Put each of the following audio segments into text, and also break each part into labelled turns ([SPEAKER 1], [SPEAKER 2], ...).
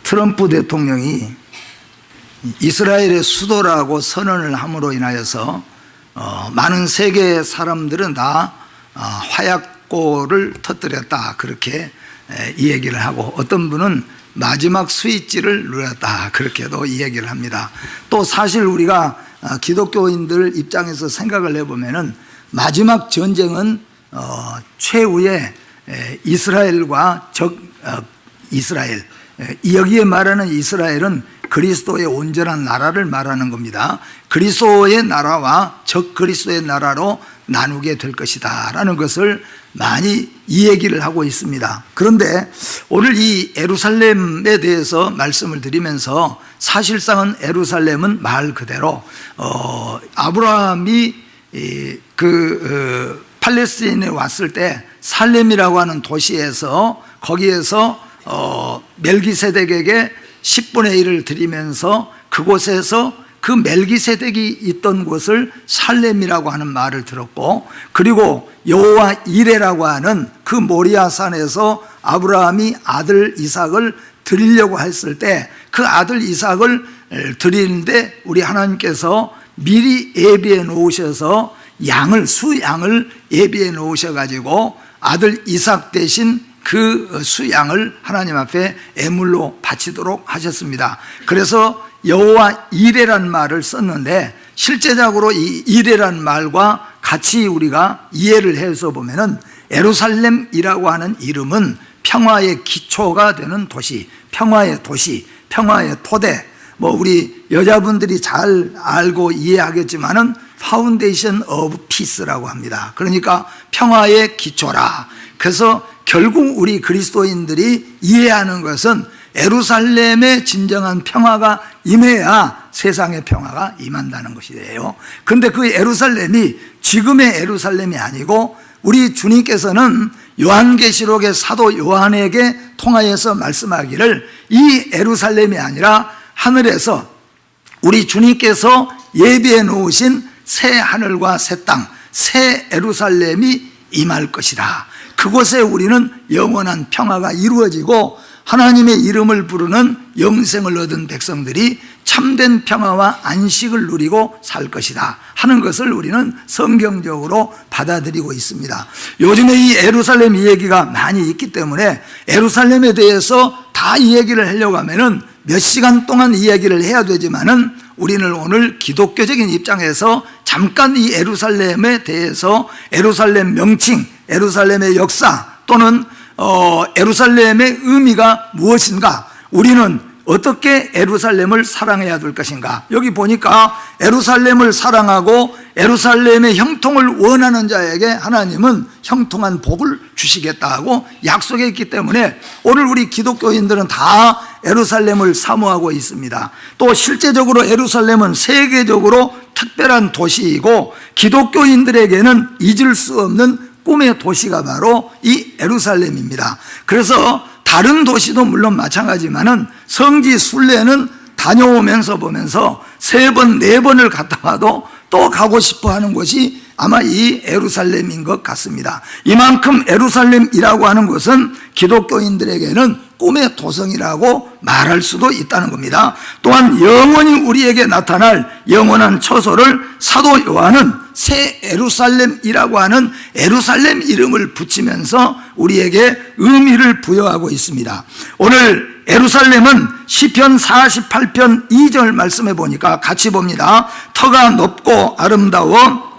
[SPEAKER 1] 트럼프 대통령이 이스라엘의 수도라고 선언을 함으로 인하여서 많은 세계 사람들은 다 화약고를 터뜨렸다, 그렇게 이 얘기를 하고, 어떤 분은 마지막 스위치를 눌렀다, 그렇게도 이 얘기를 합니다. 또 사실 우리가 기독교인들 입장에서 생각을 해보면은 마지막 전쟁은 최후의 이스라엘과 이스라엘, 여기에 말하는 이스라엘은 그리스도의 온전한 나라를 말하는 겁니다. 그리스도의 나라와 적 그리스도의 나라로 나누게 될 것이다 라는 것을 많이 이 얘기를 하고 있습니다. 그런데 오늘 이 예루살렘에 대해서 말씀을 드리면서, 사실상은 예루살렘은 말 그대로 아브라함이 팔레스틴에 왔을 때 살렘이라고 하는 도시에서, 거기에서 멜기세덱에게 10분의 1을 드리면서 그곳에서 그 멜기세덱이 있던 곳을 살렘이라고 하는 말을 들었고, 그리고 여호와 이레라고 하는 그 모리아산에서 아브라함이 아들 이삭을 드리려고 했을 때, 그 아들 이삭을 드리는데 우리 하나님께서 미리 예비해 놓으셔서 수양을 예비해 놓으셔 가지고 아들 이삭 대신 그 수양을 하나님 앞에 애물로 바치도록 하셨습니다. 그래서 여호와 이레라는 말을 썼는데, 실제적으로 이 이레라는 말과 같이 우리가 이해를 해서 보면은 예루살렘이라고 하는 이름은 평화의 기초가 되는 도시, 평화의 도시, 평화의 토대, 우리 여자분들이 잘 알고 이해하겠지만은 파운데이션 오브 피스라고 합니다. 그러니까 평화의 기초라. 그래서 결국 우리 그리스도인들이 이해하는 것은 예루살렘의 진정한 평화가 임해야 세상의 평화가 임한다는 것이에요. 그런데 그 예루살렘이 지금의 예루살렘이 아니고, 우리 주님께서는 요한계시록의 사도 요한에게 통하여서 말씀하기를, 이 예루살렘이 아니라 하늘에서 우리 주님께서 예비해 놓으신 새 하늘과 새 땅, 새 예루살렘이 임할 것이다. 그곳에 우리는 영원한 평화가 이루어지고 하나님의 이름을 부르는 영생을 얻은 백성들이 참된 평화와 안식을 누리고 살 것이다 하는 것을 우리는 성경적으로 받아들이고 있습니다. 요즘에 이 예루살렘 이야기가 많이 있기 때문에 예루살렘에 대해서 다 이 얘기를 하려고 하면은 몇 시간 동안 이야기를 해야 되지만은, 우리는 오늘 기독교적인 입장에서 잠깐 이 예루살렘에 대해서, 예루살렘 명칭, 예루살렘의 역사, 또는 예루살렘의 의미가 무엇인가, 우리는 어떻게 예루살렘을 사랑해야 될 것인가. 여기 보니까 예루살렘을 사랑하고 예루살렘의 형통을 원하는 자에게 하나님은 형통한 복을 주시겠다고 약속했기 때문에 오늘 우리 기독교인들은 다 예루살렘을 사모하고 있습니다. 또 실제적으로 예루살렘은 세계적으로 특별한 도시이고, 기독교인들에게는 잊을 수 없는 꿈의 도시가 바로 이 예루살렘입니다. 그래서 다른 도시도 물론 마찬가지지만은 성지 순례는 다녀오면서 보면서 3번, 4번을 갔다 와도 또 가고 싶어 하는 곳이 아마 이 예루살렘인 것 같습니다. 이만큼 예루살렘이라고 하는 것은 기독교인들에게는 꿈의 도성이라고 말할 수도 있다는 겁니다. 또한 영원히 우리에게 나타날 영원한 처소를 사도 요한은 새 예루살렘이라고 하는 예루살렘 이름을 붙이면서 우리에게 의미를 부여하고 있습니다. 오늘 예루살렘은 시편 48편 2절 말씀해 보니까 같이 봅니다. 터가 높고 아름다워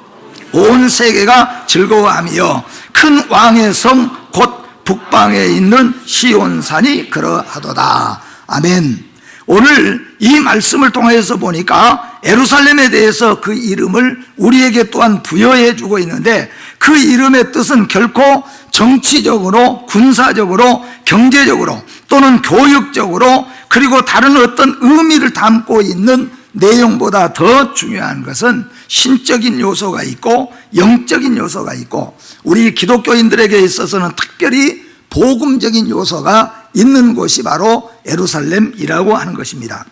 [SPEAKER 1] 온 세계가 즐거워하며 큰 왕의 성 곧 북방에 있는 시온산이 그러하도다. 아멘. 오늘 이 말씀을 통해서 보니까 예루살렘에 대해서 그 이름을 우리에게 또한 부여해 주고 있는데, 그 이름의 뜻은 결코 정치적으로, 군사적으로, 경제적으로, 또는 교육적으로, 그리고 다른 어떤 의미를 담고 있는 내용보다 더 중요한 것은 신적인 요소가 있고 영적인 요소가 있고, 우리 기독교인들에게 있어서는 특별히 복음적인 요소가 있는 곳이 바로 예루살렘이라고 하는 것입니다.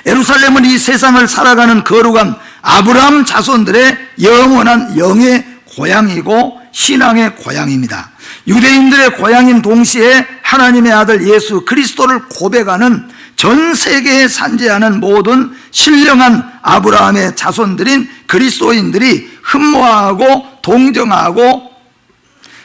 [SPEAKER 1] 예루살렘은 이 세상을 살아가는 거룩한 아브라함 자손들의 영원한 영의 고향이고 신앙의 고향입니다. 유대인들의 고향인 동시에 하나님의 아들 예수 그리스도를 고백하는 전 세계에 산재하는 모든 신령한 아브라함의 자손들인 그리스도인들이 흠모하고 동정하고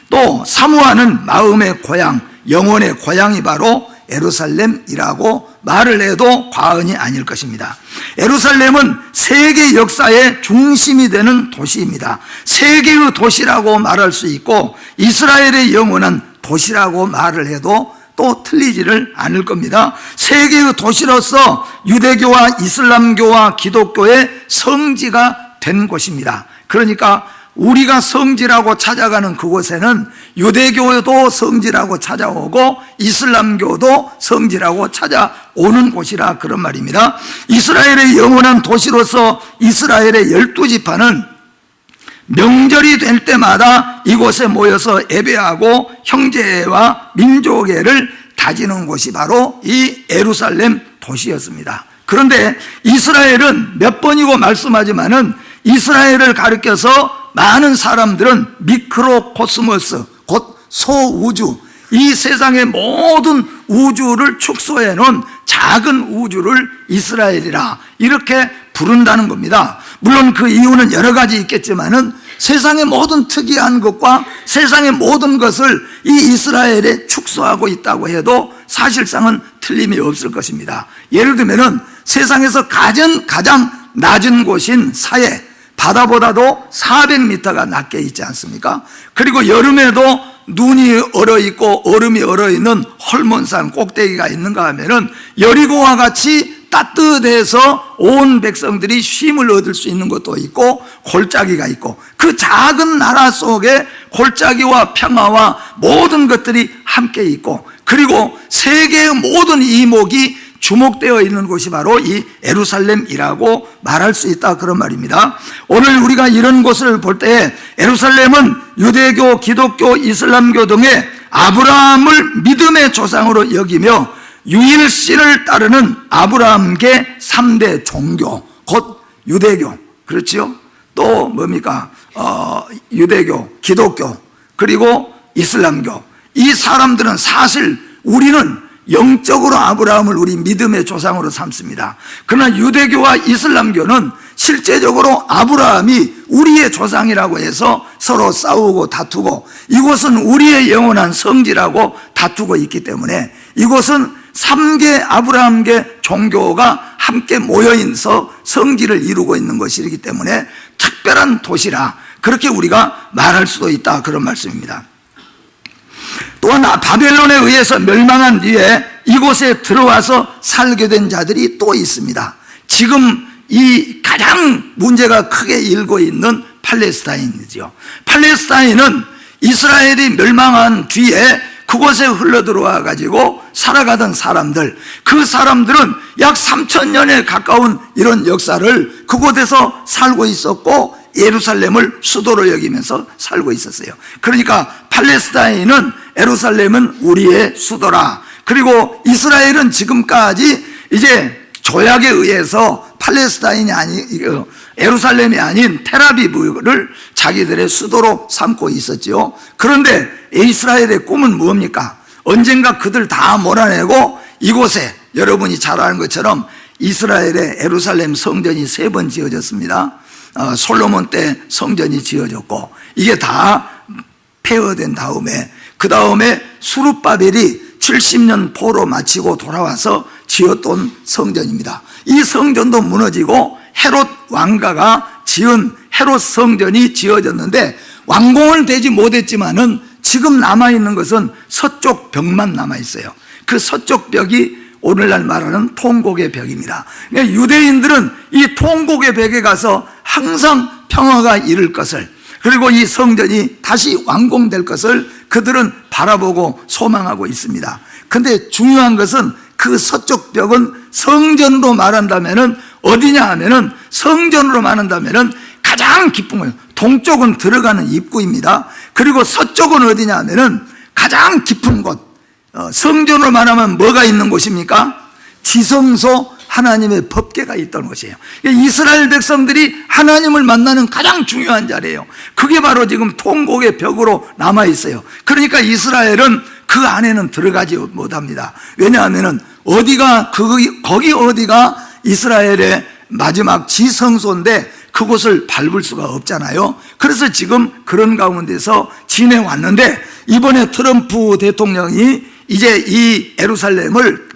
[SPEAKER 1] 또 사모하는 마음의 고향, 영혼의 고향이 바로 예루살렘이라고 말을 해도 과언이 아닐 것입니다. 예루살렘은 세계 역사의 중심이 되는 도시입니다. 세계의 도시라고 말할 수 있고 이스라엘의 영원한 도시라고 말을 해도 또 틀리지를 않을 겁니다. 세계의 도시로서 유대교와 이슬람교와 기독교의 성지가 된 곳입니다. 그러니까 우리가 성지라고 찾아가는 그곳에는 유대교도 성지라고 찾아오고 이슬람교도 성지라고 찾아오는 곳이라 그런 말입니다. 이스라엘의 영원한 도시로서 이스라엘의 12지파는 명절이 될 때마다 이곳에 모여서 예배하고 형제와 민족애를 다지는 곳이 바로 이 예루살렘 도시였습니다. 그런데 이스라엘은 몇 번이고 말씀하지만은 이스라엘을 가리켜서 많은 사람들은 미크로코스모스, 곧 소우주, 이 세상의 모든 우주를 축소해 놓은 작은 우주를 이스라엘이라 이렇게 부른다는 겁니다. 물론 그 이유는 여러 가지 있겠지만은 세상의 모든 특이한 것과 세상의 모든 것을 이 이스라엘에 축소하고 있다고 해도 사실상은 틀림이 없을 것입니다. 예를 들면은 세상에서 가장 낮은 곳인 사해, 바다보다도 400m가 낮게 있지 않습니까? 그리고 여름에도 눈이 얼어있고 얼음이 얼어있는 헐몬산 꼭대기가 있는가 하면은 여리고와 같이 따뜻해서 온 백성들이 쉼을 얻을 수 있는 것도 있고 골짜기가 있고 그 작은 나라 속에 골짜기와 평화와 모든 것들이 함께 있고 그리고 세계의 모든 이목이 주목되어 있는 곳이 바로 이 예루살렘이라고 말할 수 있다 그런 말입니다. 오늘 우리가 이런 곳을 볼 때 예루살렘은 유대교, 기독교, 이슬람교 등의 아브라함을 믿음의 조상으로 여기며 유일신을 따르는 아브라함계 3대 종교, 곧 유대교, 그렇지요? 또 뭡니까? 유대교, 기독교, 그리고 이슬람교. 이 사람들은 사실 우리는 영적으로 아브라함을 우리 믿음의 조상으로 삼습니다. 그러나 유대교와 이슬람교는 실제적으로 아브라함이 우리의 조상이라고 해서 서로 싸우고 다투고 이곳은 우리의 영원한 성지라고 다투고 있기 때문에 이곳은 3개 아브라함계 종교가 함께 모여있어 성지를 이루고 있는 것이기 때문에 특별한 도시라 그렇게 우리가 말할 수도 있다 그런 말씀입니다. 또한 바벨론에 의해서 멸망한 뒤에 이곳에 들어와서 살게 된 자들이 또 있습니다. 지금 이 가장 문제가 크게 일고 있는 팔레스타인이죠. 팔레스타인은 이스라엘이 멸망한 뒤에 그곳에 흘러들어와 가지고 살아가던 사람들, 그 사람들은 약 3,000년에 가까운 이런 역사를 그곳에서 살고 있었고 예루살렘을 수도로 여기면서 살고 있었어요. 그러니까 팔레스타인은 예루살렘은 우리의 수도라. 그리고 이스라엘은 지금까지 이제 조약에 의해서 팔레스타인이 예루살렘이 아닌 텔아비브를 자기들의 수도로 삼고 있었죠. 그런데 이스라엘의 꿈은 뭡니까? 언젠가 그들 다 몰아내고 이곳에 여러분이 잘 아는 것처럼 이스라엘의 예루살렘 성전이 3번 지어졌습니다. 솔로몬 때 성전이 지어졌고 이게 다 폐허된 다음에 그 다음에 수룹바벨이 70년 포로 마치고 돌아와서 지었던 성전입니다. 이 성전도 무너지고 헤롯 왕가가 지은 헤롯 성전이 지어졌는데 완공은 되지 못했지만은 지금 남아있는 것은 서쪽 벽만 남아있어요. 그 서쪽 벽이 오늘날 말하는 통곡의 벽입니다. 그러니까 유대인들은 이 통곡의 벽에 가서 항상 평화가 이룰 것을 그리고 이 성전이 다시 완공될 것을 그들은 바라보고 소망하고 있습니다. 그런데 중요한 것은 그 서쪽 벽은 성전으로 말한다면은 어디냐 하면은 성전으로 말한다면은 가장 깊은 거예요. 동쪽은 들어가는 입구입니다. 그리고 서쪽은 어디냐 하면은 가장 깊은 곳. 성전으로 말하면 뭐가 있는 곳입니까? 지성소 하나님의 법궤가 있던 곳이에요. 이스라엘 백성들이 하나님을 만나는 가장 중요한 자리예요. 그게 바로 지금 통곡의 벽으로 남아 있어요. 그러니까 이스라엘은 그 안에는 들어가지 못합니다. 왜냐하면은 거기 어디가 이스라엘의 마지막 지성소인데 그곳을 밟을 수가 없잖아요. 그래서 지금 그런 가운데서 지내왔는데, 이번에 트럼프 대통령이 이제 이 예루살렘을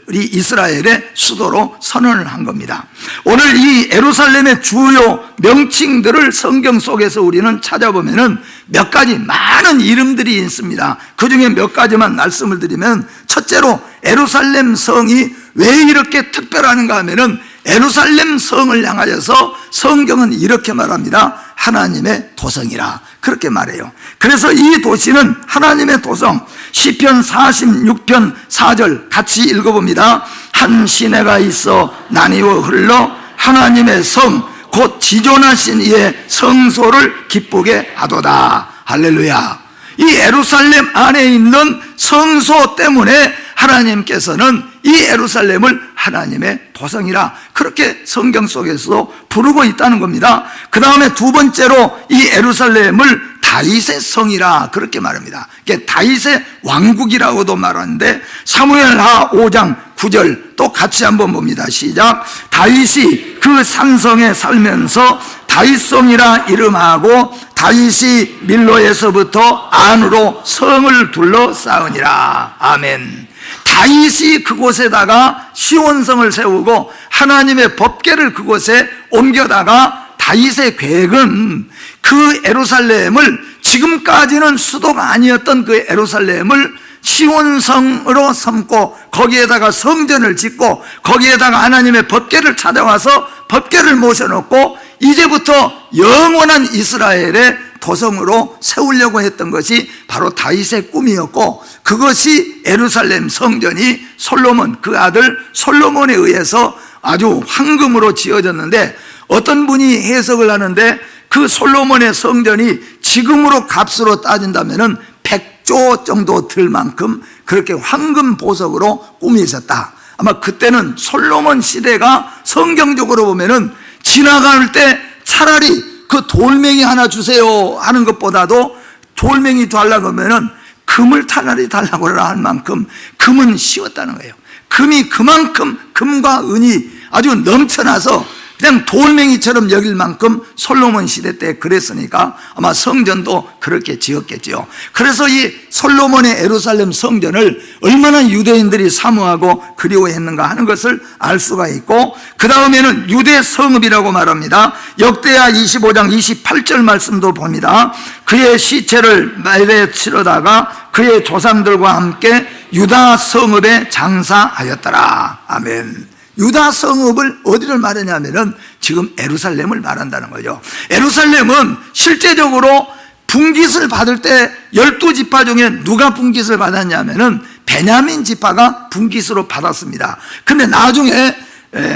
[SPEAKER 1] 우리 이스라엘의 수도로 선언을 한 겁니다. 오늘 이 예루살렘의 주요 명칭들을 성경 속에서 우리는 찾아보면은 몇 가지 많은 이름들이 있습니다. 그 중에 몇 가지만 말씀을 드리면, 첫째로 예루살렘 성이 왜 이렇게 특별한가 하면은 예루살렘 성을 향하여서 성경은 이렇게 말합니다. 하나님의 도성이라 그렇게 말해요. 그래서 이 도시는 하나님의 도성. 시편 46편 4절 같이 읽어봅니다. 한 시내가 있어 나뉘어 흘러 하나님의 성 곧 지존하신 이의 성소를 기쁘게 하도다. 할렐루야. 이 예루살렘 안에 있는 성소 때문에 하나님께서는 이 예루살렘을 하나님의 도성이라 그렇게 성경 속에서도 부르고 있다는 겁니다. 그 다음에 두 번째로 이 예루살렘을 다윗의 성이라 그렇게 말합니다. 이게 다윗의 왕국이라고도 말하는데, 사무엘하 5장 9절 또 같이 한번 봅니다. 시작. 다윗이 그 산성에 살면서 다윗성이라 이름하고 다윗이 밀로에서부터 안으로 성을 둘러싸으니라. 아멘. 다윗이 그곳에다가 시온성을 세우고 하나님의 법궤를 그곳에 옮겨다가, 다윗의 계획은 그 예루살렘을, 지금까지는 수도가 아니었던 그 예루살렘을 시온성으로 삼고 거기에다가 성전을 짓고 거기에다가 하나님의 법궤를 찾아와서 법궤를 모셔놓고 이제부터 영원한 이스라엘의 도성으로 세우려고 했던 것이 바로 다윗의 꿈이었고, 그것이 예루살렘 성전이 솔로몬, 그 아들 솔로몬에 의해서 아주 황금으로 지어졌는데, 어떤 분이 해석을 하는데 그 솔로몬의 성전이 지금으로 값으로 따진다면은 100조 정도 들 만큼 그렇게 황금 보석으로 꾸미셨다. 아마 그때는 솔로몬 시대가 성경적으로 보면은 지나갈 때 차라리 그 돌멩이 하나 주세요 하는 것보다도 돌멩이 달라고 하면은 금을 차라리 달라고 할 만큼 금은 쉬웠다는 거예요. 금이 그만큼, 금과 은이 아주 넘쳐나서 그냥 돌멩이처럼 여길 만큼 솔로몬 시대 때 그랬으니까 아마 성전도 그렇게 지었겠죠. 그래서 이 솔로몬의 예루살렘 성전을 얼마나 유대인들이 사모하고 그리워했는가 하는 것을 알 수가 있고, 그 다음에는 유대 성읍이라고 말합니다. 역대하 25장 28절 말씀도 봅니다. 그의 시체를 말에 치러다가 그의 조상들과 함께 유다 성읍에 장사하였더라. 아멘. 유다 성읍을 어디를 말하냐면은 지금 예루살렘을 말한다는 거죠. 예루살렘은 실제적으로 분깃을 받을 때 12지파 중에 누가 분깃을 받았냐면은 베냐민 지파가 분깃으로 받았습니다. 근데 나중에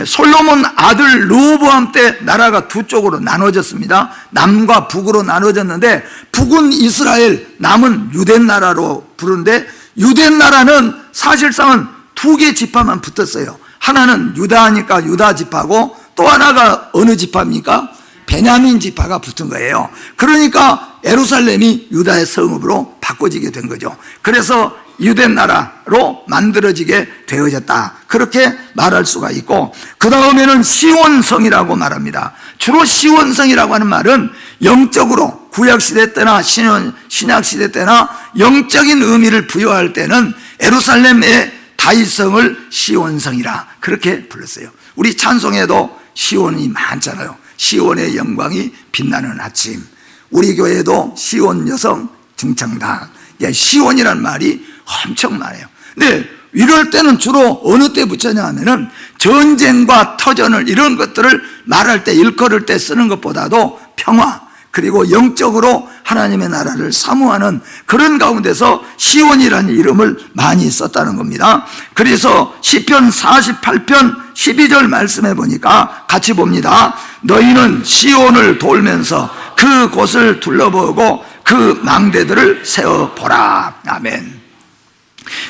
[SPEAKER 1] 솔로몬 아들 르호보암 때 나라가 두 쪽으로 나눠졌습니다. 남과 북으로 나눠졌는데, 북은 이스라엘, 남은 유대 나라로 부르는데, 유대 나라는 사실상은 두 개 지파만 붙었어요. 하나는 유다니까 유다 지파고, 또 하나가 어느 지파입니까? 베냐민 지파가 붙은 거예요. 그러니까 예루살렘이 유다의 성읍으로 바꿔지게 된 거죠. 그래서 유대 나라로 만들어지게 되어졌다, 그렇게 말할 수가 있고, 그 다음에는 시온성이라고 말합니다. 주로 시온성이라고 하는 말은 영적으로 구약시대 때나 신약시대 때나 영적인 의미를 부여할 때는 예루살렘의 다윗성을 시온성이라 그렇게 불렀어요. 우리 찬송에도 시온이 많잖아요. 시온의 영광이 빛나는 아침. 우리 교회도 시온 여성 중창단. 시온이라는 말이 엄청 많아요. 근데 이럴 때는 주로 어느 때 붙였냐 하면은 전쟁과 터전을, 이런 것들을 말할 때, 일컬을 때 쓰는 것보다도 평화, 그리고 영적으로 하나님의 나라를 사모하는 그런 가운데서 시온이라는 이름을 많이 썼다는 겁니다. 그래서 시편 48편 12절 말씀해 보니까 같이 봅니다. 너희는 시온을 돌면서 그 곳을 둘러보고 그 망대들을 세워보라. 아멘.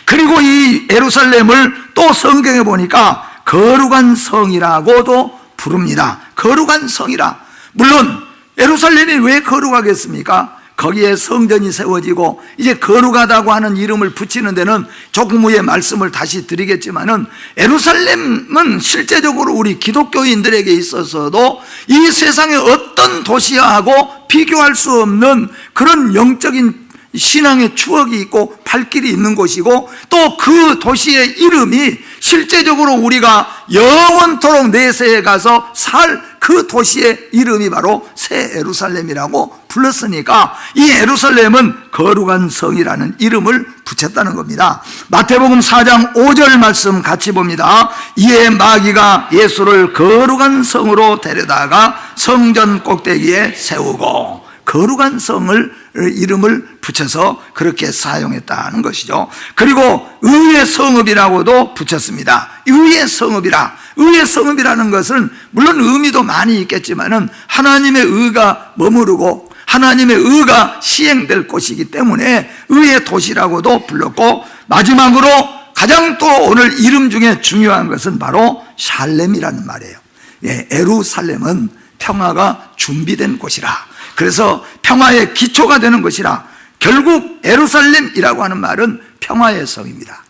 [SPEAKER 1] 그리고 이 예루살렘을 또 성경에 보니까 거룩한 성이라고도 부릅니다. 거룩한 성이라. 물론 예루살렘이 왜 거룩하겠습니까? 거기에 성전이 세워지고 이제 거룩하다고 하는 이름을 붙이는 데는 조금 후에 말씀을 다시 드리겠지만은, 예루살렘은 실제적으로 우리 기독교인들에게 있어서도 이 세상의 어떤 도시하고 비교할 수 없는 그런 영적인 신앙의 추억이 있고 발길이 있는 곳이고, 또 그 도시의 이름이 실제적으로 우리가 영원토록 내세에 가서 살 그 도시의 이름이 바로 새 예루살렘이라고 불렀으니까, 이 예루살렘은 거룩한 성이라는 이름을 붙였다는 겁니다. 마태복음 4장 5절 말씀 같이 봅니다. 이에 마귀가 예수를 거룩한 성으로 데려다가 성전 꼭대기에 세우고, 거룩한 성을 이름을 붙여서 그렇게 사용했다는 것이죠. 그리고 의의 성읍이라고도 붙였습니다. 의의 성읍이라. 의의 성읍이라는 것은 물론 의미도 많이 있겠지만은 하나님의 의가 머무르고 하나님의 의가 시행될 곳이기 때문에 의의 도시라고도 불렀고, 마지막으로 가장 또 오늘 이름 중에 중요한 것은 바로 샬렘이라는 말이에요. 예, 예루살렘은 평화가 준비된 곳이라. 그래서 평화의 기초가 되는 것이라. 결국 예루살렘이라고 하는 말은 평화의 성입니다.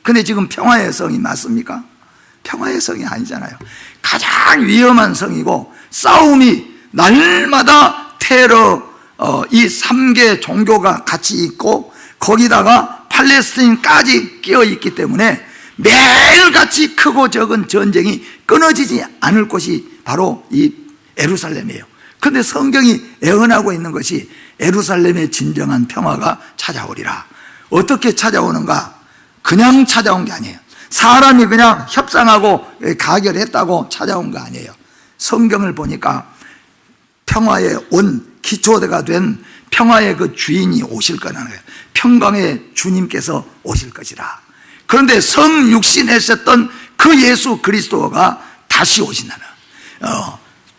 [SPEAKER 1] 근데 지금 평화의 성이 맞습니까? 평화의 성이 아니잖아요. 가장 위험한 성이고, 싸움이 날마다 테러, 이 3개 종교가 같이 있고 거기다가 팔레스타인까지 끼어 있기 때문에 매일같이 크고 적은 전쟁이 끊어지지 않을 곳이 바로 이 예루살렘이에요. 그런데 성경이 예언하고 있는 것이 예루살렘의 진정한 평화가 찾아오리라. 어떻게 찾아오는가? 그냥 찾아온 게 아니에요. 사람이 그냥 협상하고 가결했다고 찾아온 거 아니에요. 성경을 보니까 평화의 온 기초가 된 평화의 그 주인이 오실 거라는 거예요. 평강의 주님께서 오실 것이라. 그런데 성육신하셨던 그 예수 그리스도가 다시 오신다는,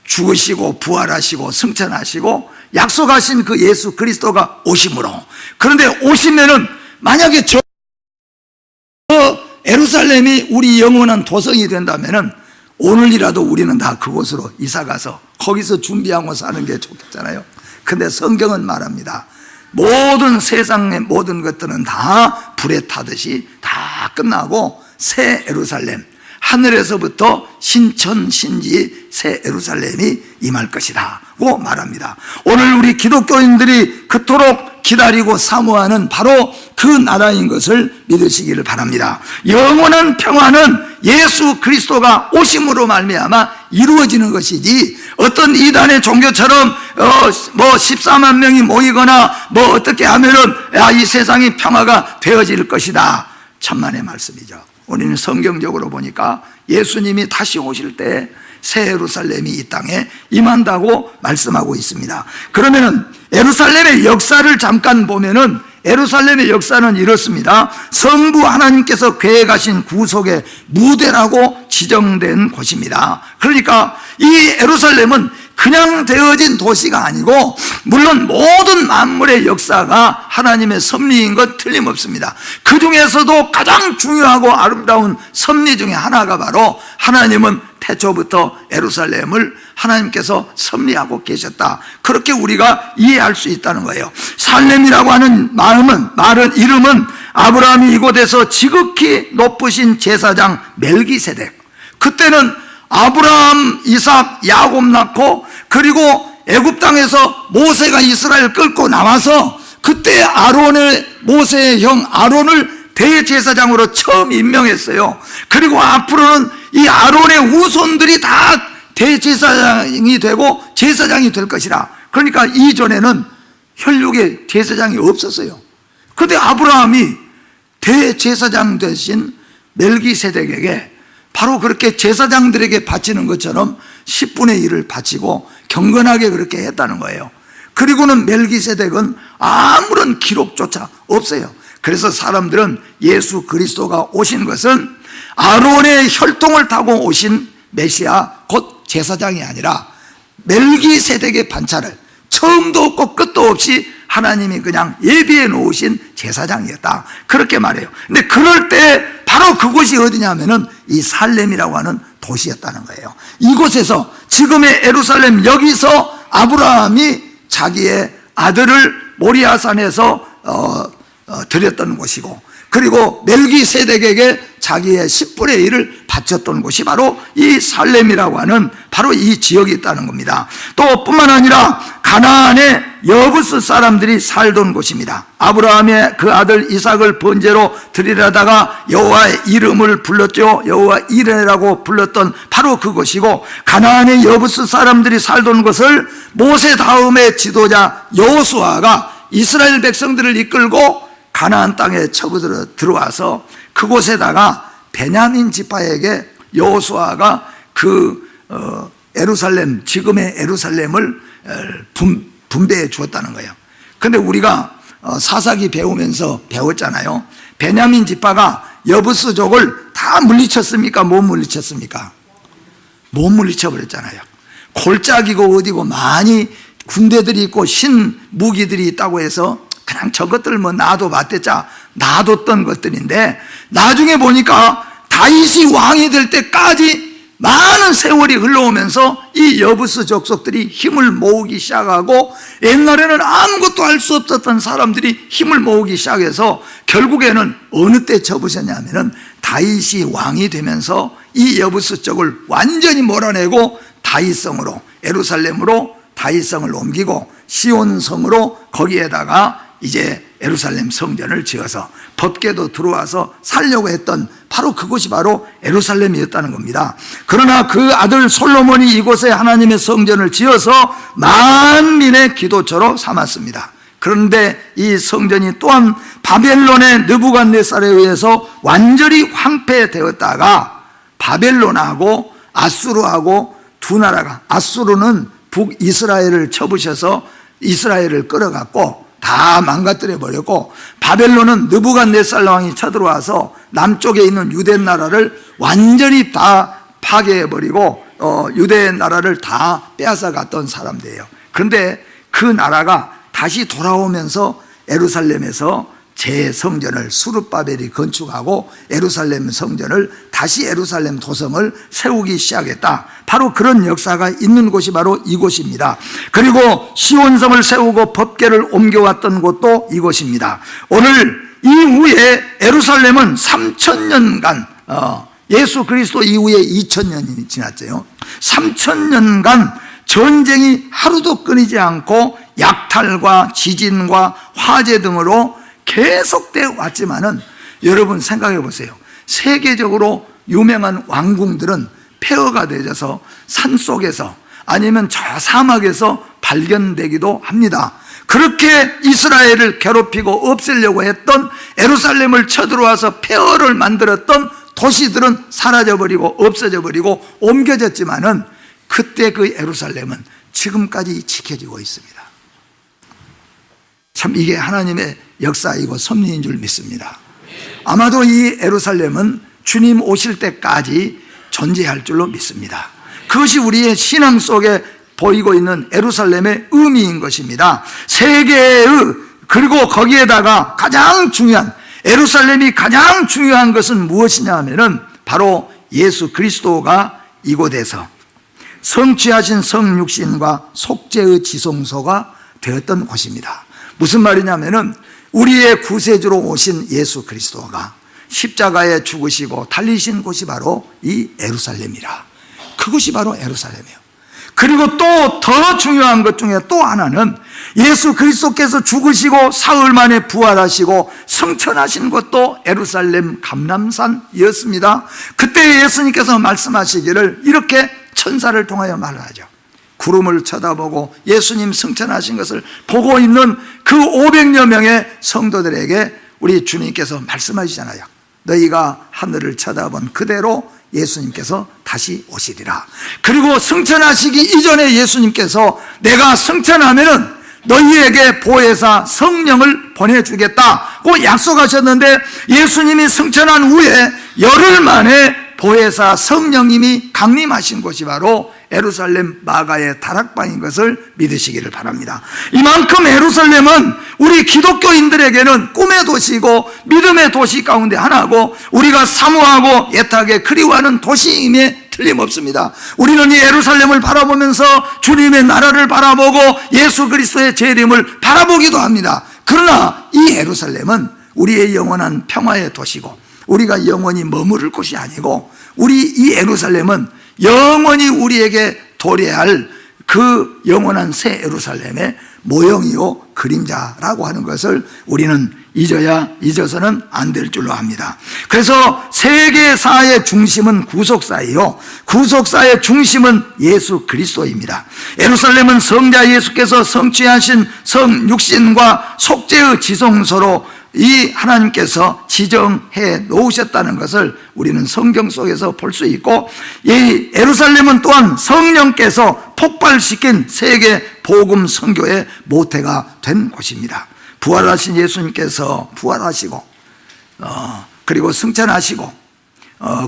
[SPEAKER 1] 죽으시고 부활하시고 승천하시고 약속하신 그 예수 그리스도가 오심으로, 그런데 오시면은 만약에 저 예루살렘이 우리 영원한 도성이 된다면은 오늘이라도 우리는 다 그곳으로 이사가서 거기서 준비하고 사는 게 좋겠잖아요. 근데 성경은 말합니다. 모든 세상의 모든 것들은 다 불에 타듯이 다 끝나고 새 예루살렘, 하늘에서부터 신천신지 새 예루살렘이 임할 것이라고 말합니다. 오늘 우리 기독교인들이 그토록 기다리고 사모하는 바로 그 나라인 것을 믿으시기를 바랍니다. 영원한 평화는 예수 그리스도가 오심으로 말미암아 이루어지는 것이지, 어떤 이단의 종교처럼 14만 명이 모이거나 어떻게 하면은 이 세상이 평화가 되어질 것이다, 천만의 말씀이죠. 우리는 성경적으로 보니까 예수님이 다시 오실 때 새 예루살렘이 이 땅에 임한다고 말씀하고 있습니다. 그러면은 예루살렘의 역사를 잠깐 보면은, 예루살렘의 역사는 이렇습니다. 성부 하나님께서 계획하신 구속의 무대라고 지정된 곳입니다. 그러니까 이 예루살렘은 그냥 되어진 도시가 아니고, 물론 모든 만물의 역사가 하나님의 섭리인 것 틀림없습니다. 그 중에서도 가장 중요하고 아름다운 섭리 중에 하나가 바로, 하나님은 태초부터 예루살렘을 하나님께서 섭리하고 계셨다, 그렇게 우리가 이해할 수 있다는 거예요. 살렘이라고 하는 이름은 아브라함이 이곳에서 지극히 높으신 제사장 멜기세덱, 그때는 아브라함, 이삭, 야곱 낳고, 그리고 애굽 땅에서 모세가 이스라엘 끌고 나와서 그때 모세의 형 아론을 대제사장으로 처음 임명했어요. 그리고 앞으로는 이 아론의 후손들이 다 대제사장이 되고 제사장이 될 것이라. 그러니까 이전에는 혈육의 제사장이 없었어요. 그런데 아브라함이 대제사장 대신 멜기세덱에게 바로 그렇게 제사장들에게 바치는 것처럼 10분의 1을 바치고 경건하게 그렇게 했다는 거예요. 그리고는 멜기세덱은 아무런 기록조차 없어요. 그래서 사람들은 예수 그리스도가 오신 것은 아론의 혈통을 타고 오신 메시아, 곧 제사장이 아니라 멜기세덱의 반차를 처음도 없고 끝도 없이 하나님이 그냥 예비해 놓으신 제사장이었다, 그렇게 말해요. 근데 그럴 때 바로 그곳이 어디냐면은 이 살렘이라고 하는 도시였다는 거예요. 이곳에서 지금의 예루살렘, 여기서 아브라함이 자기의 아들을 모리아산에서 드렸던 곳이고, 그리고 멜기세덱에게 자기의 10분의 1을 바쳤던 곳이 바로 이 살렘이라고 하는 바로 이 지역이 있다는 겁니다. 또 뿐만 아니라 가나안의 여부스 사람들이 살던 곳입니다. 아브라함의 그 아들 이삭을 번제로 드리려다가 여호와의 이름을 불렀죠. 여호와 이레라고 불렀던 바로 그곳이고, 가나안의 여부스 사람들이 살던 곳을 모세 다음의 지도자 여호수아가 이스라엘 백성들을 이끌고 가나안 땅에 쳐들어 들어와서 그곳에다가 베냐민 지파에게 여호수아가 예루살렘, 지금의 예루살렘을 분배해 주었다는 거예요. 근데 우리가 사사기 배우면서 배웠잖아요. 베냐민 지파가 여부스족을 다 물리쳤습니까? 못 물리쳤습니까? 못 물리쳐 버렸잖아요. 골짜기고 어디고 많이 군대들이 있고 신무기들이 있다고 해서 그냥 저것들 뭐 놔둬봤댔자 놔뒀던 것들인데, 나중에 보니까 다윗이 왕이 될 때까지 많은 세월이 흘러오면서 이 여부스 족속들이 힘을 모으기 시작하고, 옛날에는 아무것도 할 수 없었던 사람들이 힘을 모으기 시작해서 결국에는 어느 때 접으셨냐면은 다윗이 왕이 되면서 이 여부스 족을 완전히 몰아내고 다윗성으로, 예루살렘으로 다윗성을 옮기고 시온성으로 거기에다가 이제 예루살렘 성전을 지어서 법궤도 들어와서 살려고 했던 바로 그곳이 바로 예루살렘이었다는 겁니다. 그러나 그 아들 솔로몬이 이곳에 하나님의 성전을 지어서 만민의 기도처로 삼았습니다. 그런데 이 성전이 또한 바벨론의 느부갓네살에 의해서 완전히 황폐되었다가 바벨론하고 아수르하고 두 나라가, 아수르는 북이스라엘을 쳐부셔서 이스라엘을 끌어갔고 다 망가뜨려 버렸고, 바벨론은 느부갓네살 왕이 쳐들어와서 남쪽에 있는 유대 나라를 완전히 다 파괴해 버리고 유대 나라를 다 빼앗아 갔던 사람들이에요. 그런데 그 나라가 다시 돌아오면서 예루살렘에서 재성전을 수르바벨이 건축하고 예루살렘 성전을 다시 예루살렘 도성을 세우기 시작했다. 바로 그런 역사가 있는 곳이 바로 이곳입니다. 그리고 시온성을 세우고 법궤를 옮겨왔던 곳도 이곳입니다. 오늘 이후에 예루살렘은 3000년간 예수 그리스도 이후에 2000년이 지났죠. 3000년간 전쟁이 하루도 끊이지 않고 약탈과 지진과 화재 등으로 계속되어 왔지만은, 여러분 생각해 보세요. 세계적으로 유명한 왕궁들은 폐허가 되어서 산속에서 아니면 저 사막에서 발견되기도 합니다. 그렇게 이스라엘을 괴롭히고 없애려고 했던, 예루살렘을 쳐들어와서 폐허를 만들었던 도시들은 사라져버리고 없어져버리고 옮겨졌지만은, 그때 그 예루살렘은 지금까지 지켜지고 있습니다. 참 이게 하나님의 역사이고 섭리인 줄 믿습니다. 아마도 이 예루살렘은 주님 오실 때까지 존재할 줄로 믿습니다. 그것이 우리의 신앙 속에 보이고 있는 예루살렘의 의미인 것입니다. 세계의, 그리고 거기에다가 가장 중요한, 예루살렘이 가장 중요한 것은 무엇이냐 하면은 바로 예수 그리스도가 이곳에서 성취하신 성육신과 속죄의 지성소가 되었던 곳입니다. 무슨 말이냐면은 우리의 구세주로 오신 예수 그리스도가 십자가에 죽으시고 달리신 곳이 바로 이 예루살렘이라. 그것이 바로 예루살렘이에요. 그리고 또 더 중요한 것 중에 또 하나는 예수 그리스도께서 죽으시고 사흘 만에 부활하시고 승천하신 것도 예루살렘 감람산이었습니다. 그때 예수님께서 말씀하시기를 이렇게 천사를 통하여 말하죠. 구름을 쳐다보고 예수님 승천하신 것을 보고 있는 그 500여 명의 성도들에게 우리 주님께서 말씀하시잖아요. 너희가 하늘을 쳐다본 그대로 예수님께서 다시 오시리라. 그리고 승천하시기 이전에 예수님께서 내가 승천하면은 너희에게 보혜사 성령을 보내주겠다고 약속하셨는데, 예수님이 승천한 후에 열흘 만에 보혜사 성령님이 강림하신 곳이 바로 예루살렘 마가의 다락방인 것을 믿으시기를 바랍니다. 이만큼 예루살렘은 우리 기독교인들에게는 꿈의 도시이고 믿음의 도시 가운데 하나고, 우리가 사모하고 애타게 그리워하는 도시임에 틀림없습니다. 우리는 이 예루살렘을 바라보면서 주님의 나라를 바라보고 예수 그리스도의 재림을 바라보기도 합니다. 그러나 이 예루살렘은 우리의 영원한 평화의 도시고 우리가 영원히 머무를 곳이 아니고 우리 이 예루살렘은 영원히 우리에게 도래할 그 영원한 새 예루살렘의 모형이요 그림자라고 하는 것을 우리는 잊어서는 안 될 줄로 합니다. 그래서 세계사의 중심은 구속사이요 구속사의 중심은 예수 그리스도입니다. 예루살렘은 성자 예수께서 성취하신 성육신과 속죄의 지성소로 이 하나님께서 지정해 놓으셨다는 것을 우리는 성경 속에서 볼 수 있고, 이 예루살렘은 또한 성령께서 폭발시킨 세계 복음 선교의 모태가 된 곳입니다. 부활하신 예수님께서 부활하시고 그리고 승천하시고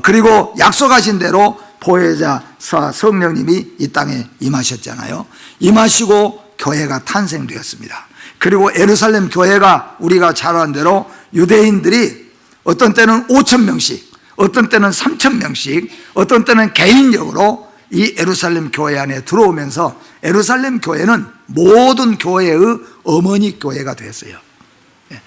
[SPEAKER 1] 그리고 약속하신 대로 보혜자사 성령님이 이 땅에 임하셨잖아요. 임하시고 교회가 탄생되었습니다. 그리고 예루살렘 교회가 우리가 잘 아는 대로 유대인들이 어떤 때는 5,000명씩, 어떤 때는 3,000명씩, 어떤 때는 개인적으로 이 예루살렘 교회 안에 들어오면서 예루살렘 교회는 모든 교회의 어머니 교회가 되었어요.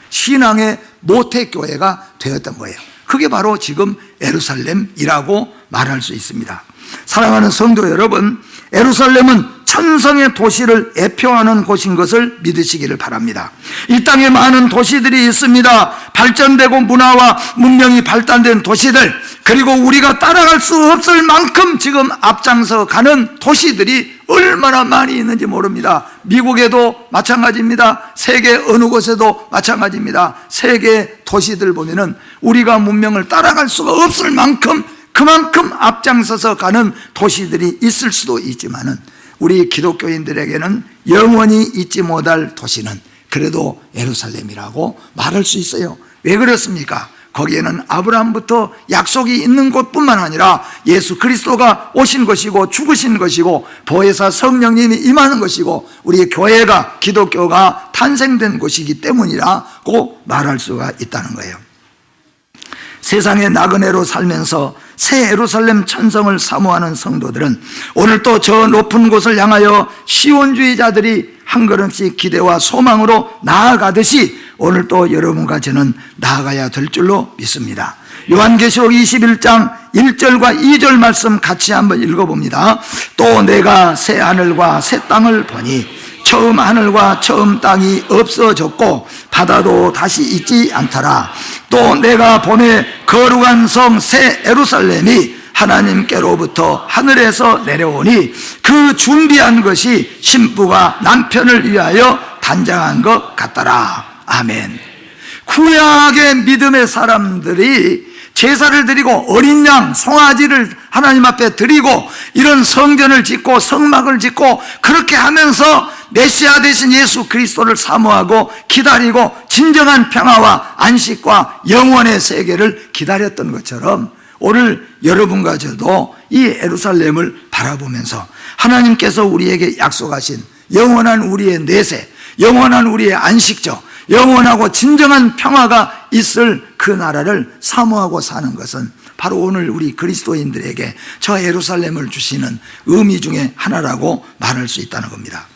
[SPEAKER 1] 신앙의 모태 교회가 되었던 거예요. 그게 바로 지금 예루살렘이라고 말할 수 있습니다. 사랑하는 성도 여러분, 예루살렘은 천성의 도시를 예표하는 곳인 것을 믿으시기를 바랍니다. 이 땅에 많은 도시들이 있습니다. 발전되고 문화와 문명이 발달된 도시들, 그리고 우리가 따라갈 수 없을 만큼 지금 앞장서 가는 도시들이 얼마나 많이 있는지 모릅니다. 미국에도 마찬가지입니다. 세계 어느 곳에도 마찬가지입니다. 세계 도시들 보면은 우리가 문명을 따라갈 수가 없을 만큼 그만큼 앞장서서 가는 도시들이 있을 수도 있지만은 우리 기독교인들에게는 영원히 잊지 못할 도시는 그래도 예루살렘이라고 말할 수 있어요. 왜 그렇습니까? 거기에는 아브라함부터 약속이 있는 곳뿐만 아니라 예수 그리스도가 오신 것이고 죽으신 것이고 보혜사 성령님이 임하는 것이고 우리 교회가 기독교가 탄생된 곳이기 때문이라고 말할 수가 있다는 거예요. 세상의 나그네로 살면서 새 예루살렘 천성을 사모하는 성도들은 오늘 또 저 높은 곳을 향하여 시온주의자들이 한 걸음씩 기대와 소망으로 나아가듯이 오늘 또 여러분과 저는 나아가야 될 줄로 믿습니다. 요한계시록 21장 1절과 2절 말씀 같이 한번 읽어봅니다. 또 내가 새 하늘과 새 땅을 보니 처음 하늘과 처음 땅이 없어졌고 바다도 다시 있지 않더라. 또 내가 보내 거룩한 성 새 예루살렘이 하나님께로부터 하늘에서 내려오니 그 준비한 것이 신부가 남편을 위하여 단장한 것 같더라. 아멘. 구약의 믿음의 사람들이 제사를 드리고 어린 양, 송아지를 하나님 앞에 드리고 이런 성전을 짓고 성막을 짓고 그렇게 하면서 메시아 되신 예수 그리스도를 사모하고 기다리고 진정한 평화와 안식과 영원의 세계를 기다렸던 것처럼 오늘 여러분과 저도 이 예루살렘을 바라보면서 하나님께서 우리에게 약속하신 영원한 우리의 내세, 영원한 우리의 안식처, 영원하고 진정한 평화가 있을 그 나라를 사모하고 사는 것은 바로 오늘 우리 그리스도인들에게 저 예루살렘을 주시는 의미 중에 하나라고 말할 수 있다는 겁니다.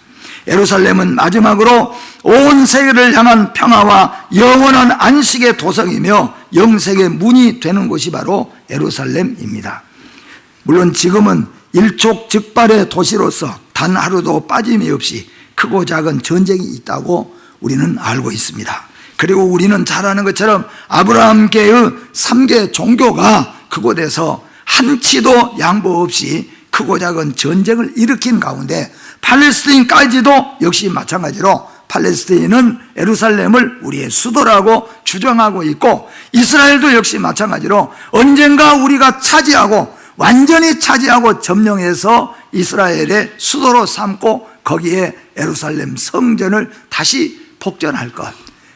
[SPEAKER 1] 예루살렘은 마지막으로 온 세계를 향한 평화와 영원한 안식의 도성이며 영생의 문이 되는 곳이 바로 예루살렘입니다. 물론 지금은 일촉즉발의 도시로서 단 하루도 빠짐이 없이 크고 작은 전쟁이 있다고 우리는 알고 있습니다. 그리고 우리는 잘 아는 것처럼 아브라함계의 3개 종교가 그곳에서 한치도 양보 없이 크고 작은 전쟁을 일으킨 가운데 팔레스타인까지도 역시 마찬가지로 팔레스타인은 예루살렘을 우리의 수도라고 주장하고 있고 이스라엘도 역시 마찬가지로 언젠가 우리가 차지하고 완전히 차지하고 점령해서 이스라엘의 수도로 삼고 거기에 예루살렘 성전을 다시 복전할 것.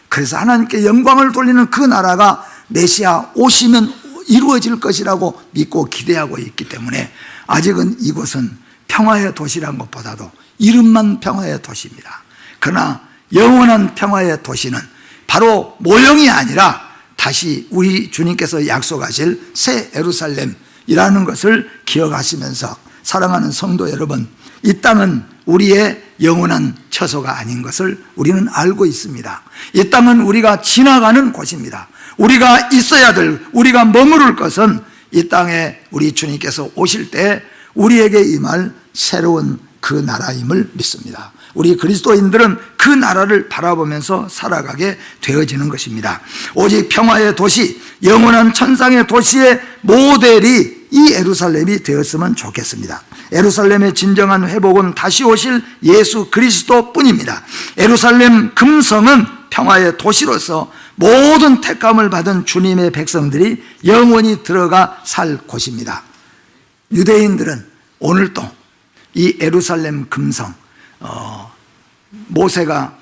[SPEAKER 1] 그래서 하나님께 영광을 돌리는 그 나라가 메시아 오시면 이루어질 것이라고 믿고 기대하고 있기 때문에 아직은 이곳은 평화의 도시란 것보다도 이름만 평화의 도시입니다. 그러나 영원한 평화의 도시는 바로 모형이 아니라 다시 우리 주님께서 약속하실 새 예루살렘, 이라는 것을 기억하시면서 사랑하는 성도 여러분, 이 땅은 우리의 영원한 처소가 아닌 것을 우리는 알고 있습니다. 이 땅은 우리가 지나가는 곳입니다. 우리가 있어야 될, 우리가 머무를 것은 이 땅에 우리 주님께서 오실 때 우리에게 임할 새로운 그 나라임을 믿습니다. 우리 그리스도인들은 그 나라를 바라보면서 살아가게 되어지는 것입니다. 오직 평화의 도시, 영원한 천상의 도시의 모델이 이 예루살렘이 되었으면 좋겠습니다. 예루살렘의 진정한 회복은 다시 오실 예수 그리스도 뿐입니다. 예루살렘 금성은 평화의 도시로서 모든 택감을 받은 주님의 백성들이 영원히 들어가 살 곳입니다. 유대인들은 오늘도 이 예루살렘 금성, 모세가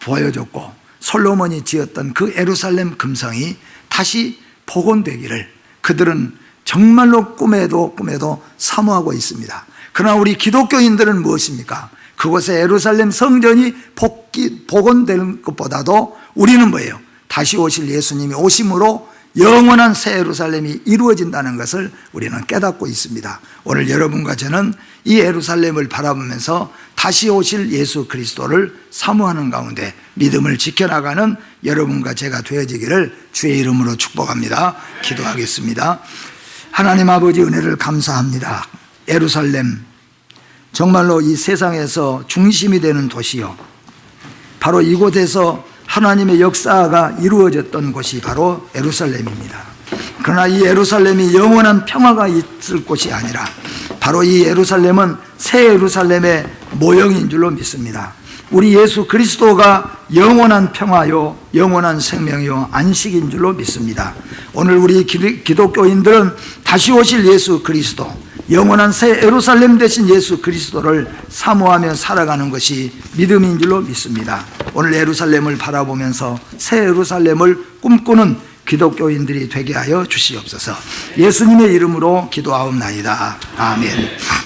[SPEAKER 1] 보여줬고 솔로몬이 지었던 그 예루살렘 금성이 다시 복원되기를 그들은 정말로 꿈에도 사모하고 있습니다. 그러나 우리 기독교인들은 무엇입니까? 그곳에 예루살렘 성전이 복원되는 것보다도 우리는 뭐예요? 다시 오실 예수님이 오심으로 영원한 새 예루살렘이 이루어진다는 것을 우리는 깨닫고 있습니다. 오늘 여러분과 저는 이 예루살렘을 바라보면서 다시 오실 예수 그리스도를 사모하는 가운데 믿음을 지켜나가는 여러분과 제가 되어지기를 주의 이름으로 축복합니다. 기도하겠습니다. 하나님 아버지, 은혜를 감사합니다. 예루살렘, 정말로 이 세상에서 중심이 되는 도시요, 바로 이곳에서 하나님의 역사가 이루어졌던 곳이 바로 예루살렘입니다. 그러나 이 예루살렘이 영원한 평화가 있을 곳이 아니라 바로 이 예루살렘은 새 예루살렘의 모형인 줄로 믿습니다. 우리 예수 그리스도가 영원한 평화요, 영원한 생명이요, 안식인 줄로 믿습니다. 오늘 우리 기독교인들은 다시 오실 예수 그리스도, 영원한 새 예루살렘 되신 예수 그리스도를 사모하며 살아가는 것이 믿음인 줄로 믿습니다. 오늘 예루살렘을 바라보면서 새 예루살렘을 꿈꾸는 기독교인들이 되게 하여 주시옵소서. 예수님의 이름으로 기도하옵나이다. 아멘.